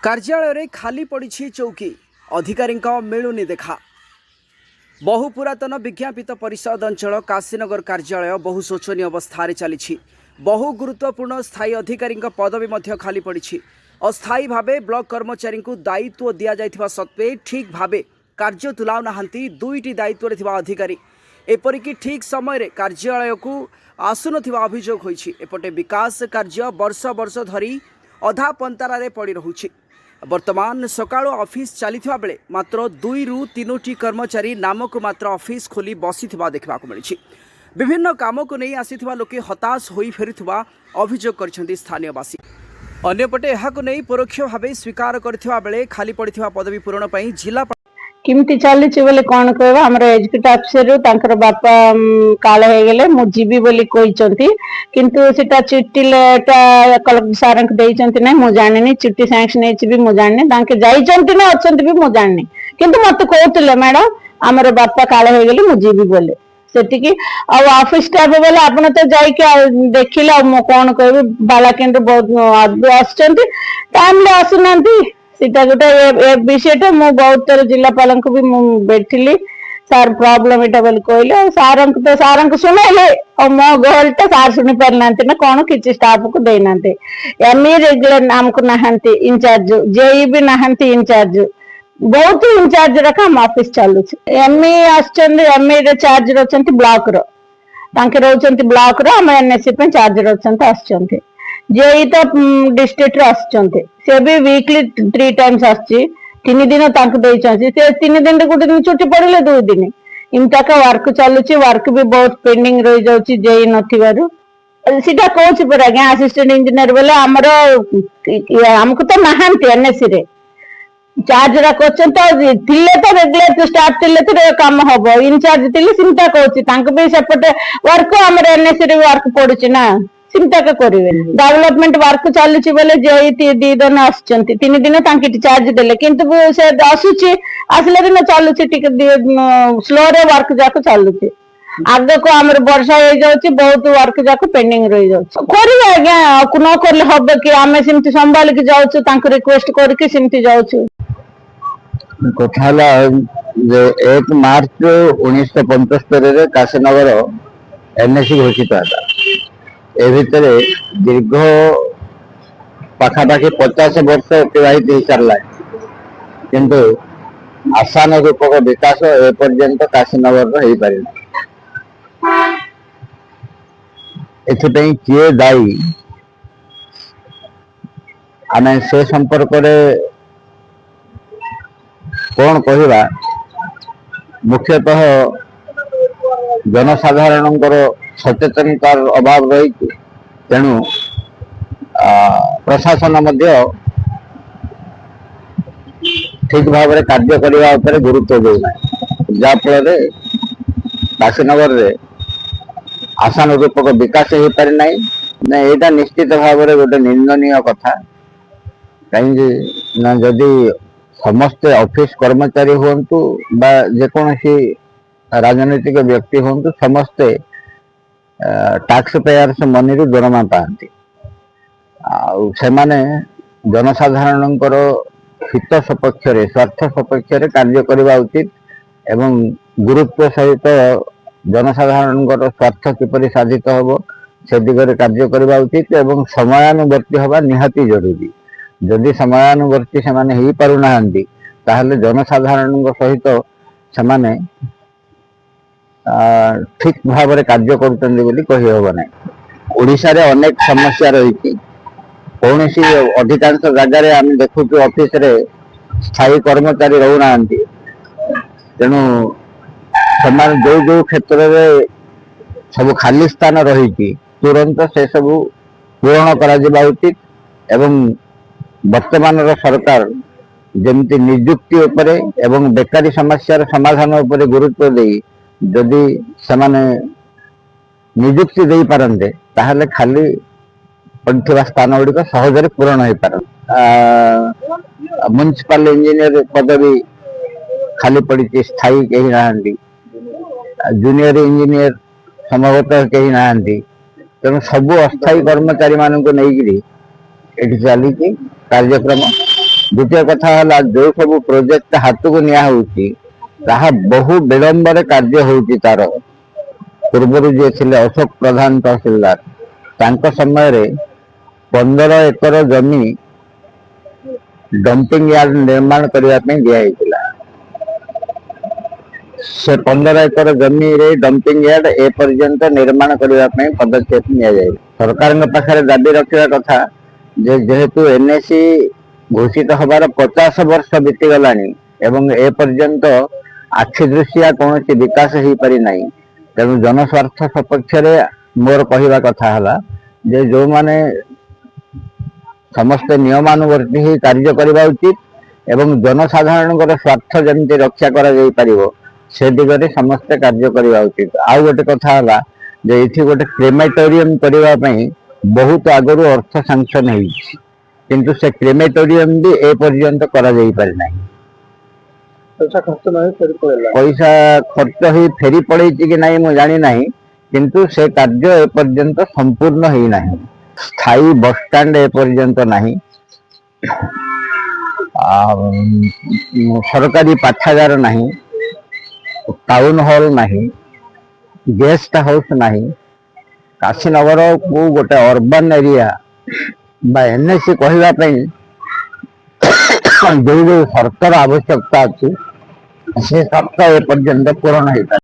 कार्यालय रे खाली पड़ी चौकी अधिकारी मिलूनी देखा। बहु पुरातन विज्ञापित परिषद अंचल काशीनगर कार्यालय बहु शोचनीय अवस्था चली। बहु गुरुत्वपूर्ण स्थायी अधिकारी पदवी खाली पड़ी। अस्थायी भावे ब्लॉक कर्मचारी को दायित्व दि जाइथिबा सत्वे ठीक भावे कार्य तुलाउ नाहांती दुईटी दायित्व रे थिबा अधिकारी। एपरिकी ठीक समय रे कार्यालय को आसुनथिबा अभियोग होईछि। एपटे विकास कार्य वर्ष वर्ष धरी अधा पंतारा रे पड़ी रहुछि। वर्तमान सकाळ ऑफिस चलीथिबा बेले मात्र 2 ରୁ 3ଟି कर्मचारी नामक मात्र ऑफिस खोली बसिथिबा देखबा को मिलिछि। विभिन्न काम को नहीं आसीथिबा लोके हताश होई फेरुथिबा अभियोग करछन्ती स्थानीयवासी। अन्यपटे एहाको नहीं परोक्ष भावे स्वीकार करथिबा बेले खाली पड़िथिबा पदवी पूरण पई जिला किमती चली बोले कौन कह आम एजुकेट अफिसर तांकर बापा काल हो गले मु जीवी बोली कहते किंतु सेटा चिट्ठी कलेक्टर सार ना मु जानी चिट्ठी सैंक्शन भी मु जानी तांके जाइचंती ना अछंती भी मु जानी किंतु मत कहते मैडम आमर बापा काल हो गले मु जीवी बोले सेटिकी ऑफिस स्टाफ बोले आपन तो जाइके देखिले मु कौन कह बाला केंद्र बहुत आसुचंती टाइम आसुना सीटा गोटे विषय मु बहुत थर जिलापाल को भी बैठिली सार प्रॉब्लम एटा बोली कहले सार को सुनैले और मो गहल तो सार सुनी पार ना कौन किसी स्टाफ को दे ना एमई रेगुलर आमको नहांती इंचार्ज जेई भी नहांती इंचार्ज बहुत इंचार्ज रखा ऑफिस चलु एमई एमई रे चार्ज रचंती ब्लॉक रो तांके रहउचंती ब्लॉक रो हम एनएससी पे चार्ज रचंती आछंती जेई तो डिस्ट्रिक्ट रे आछंती से भी वीकली 3 टाइम्स आछी 3 दिन तांको देइछंती से 3 दिन रे गुटे दिन छुट्टी पड़ले 2 दिन इमता का वर्क चलुची वर्क भी बहुत पेंडिंग रही जाउची जेई नथिबारु सीटा कहूची पर आज्ञा असिस्टेंट इंजीनियर बोले हमरो हमको तो नहांती एनएससी रे चार्ज रखछन तो थिले तो रेगुलर स्टाफ थिले तो काम हबो इंचार्ज थिले चिंता कहूची तांको भी सेपटे वर्क हमर एनएससी रे वर्क पड़ुची ना चिंता का करिवे डेवलपमेंट वर्क चलुची बोले जेई 2 दिन आछंती 3 दिन तांकी चार्ज देले किंतु से आसुची आसले दिन चलुची टिक स्लो रे वर्क जाको चलुची आगे को हमर वर्षा हो जाउची बहुत वर्क जाको पेंडिंग रही जाउची करी आज्ञा न करले हबे कि आमे सिमती संभाल के जाउछु तांको रिक्वेस्ट करके सिमती जाउछु कथाला जे 1 मार्च 1975 रे काशीनगर एनएससी घोषित था ए भितर दीर्घ पाखापाखि 50 वर्ष अतिवाहित हो सारा किंतु आसान रूपक विकास एपर्यंत काशीनगर हो पारे एथिपई किए दायी आम से संपर्क कौन कहवा मुख्यतः जनसाधारण सचेतनता अभाव रही तेणु प्रशासन ठीक भाव में कार्य करने गुरुत्व देना जहाँफल काशीनगर रे आसान रूपक विकास हो पारि ना यहाँ निश्चित भाव में गोटे निंदनीय कथा कहीं जदि समस्ते ऑफिस कर्मचारी हुंतु बा जेकोसी राजनीतिक व्यक्ति हुंतु समस्ते टैक्स पेयर्स मनी रू दरमा पाती से जनसाधारण हित सपक्ष स्वार्थ सपक्ष कार्य करने उचित एवं गुरुत्व सहित जनसाधारण स्वार्थ किपरि साधित हम से दिगरे कार्य करने उचित एवं समयानुवर्ती हवा निहाती जरूरी जदि समयानुवर्ती से हो पारना ताहले जनसाधारण सहित से ठीक भाव में कार्य करहब ना ओडिशा रे अनेक समस्या रही कौन सी अधिकांश जगार आम देखु ऑफिस रे स्थायी कर्मचारी रहना तेणु जो जो क्षेत्र में सब खाली स्थान रही तुरंत से सब पूरण करा उचित एवं वर्तमान सरकार जमती नियुक्ति उपरे एवं बेकारी समस्या समाधान उपरे गुरुत्व दे जदि सेमाने नियुक्ति दे पारंते ताहले खाली पड़िथिबा स्थान गुड़िक सहजरे पूरण हो पार म्युनिसिपल इंजीनियर पदवी खाली पड़ी स्थायी कहीं ना जूनियर इंजीनियर संभवतः कहीं ना तेणु सबू अस्थायी कर्मचारी मान नहीं चली कार्यक्रम द्वितीय कथा है जो सब प्रोजेक्ट हाथ को निया होउची ताहा बहु विलंबर कार्य होउची तार पूर्व जे थिले अशोक प्रधान तहसीलदार तांको समय रे 15 एकर जमी डंपिंग यार्ड निर्माण करने दिया से 15 एकर जमी रे डंपिंग यार्ड ए पर्यंत निर्माण करने पदक्षेप निया जाए सरकार पाखे दाबी रखा कथा जेहेतु एनएसी घोषित हबार 50 वर्ष बीतीगला एवं ए पर्यंत आखि दृष्टिया कौन विकास हो पारि ना तेणु जनस्वार्थ सपक्ष मोर कहवा कथा है जे जो माने समस्त नियमानुवर्ती ही कार्य करवा उचित एवं जनसाधारण स्वार्थ जमी रक्षा कर से दिगरे समस्ते कार्य करवा उचित। आउ गोटे कथा है जे इथि गोटे क्रेमेटोरियम करने बहुत आगु अर्थ सांक्शन होइछि किंतु से क्रेमेटोरियम भी ए पर्यंत करा जाई पारि नाही पैसा खर्च ही फेरी पड़े कि नहीं मु जानी नहीं किंतु से कार्य ए पर्यंत संपूर्ण ही नहीं स्थायी बस स्टैंड ए पर्यंत नहीं सरकारी पाठागार नहीं टाउन हॉल नहीं गेस्ट हाउस नहीं काशीनगर को गोटे अर्बन एरिया बा एनएसी कहवाई जो जो शर्तर आवश्यकता अच्छी से शर्त ए पर्यंत पूरण हो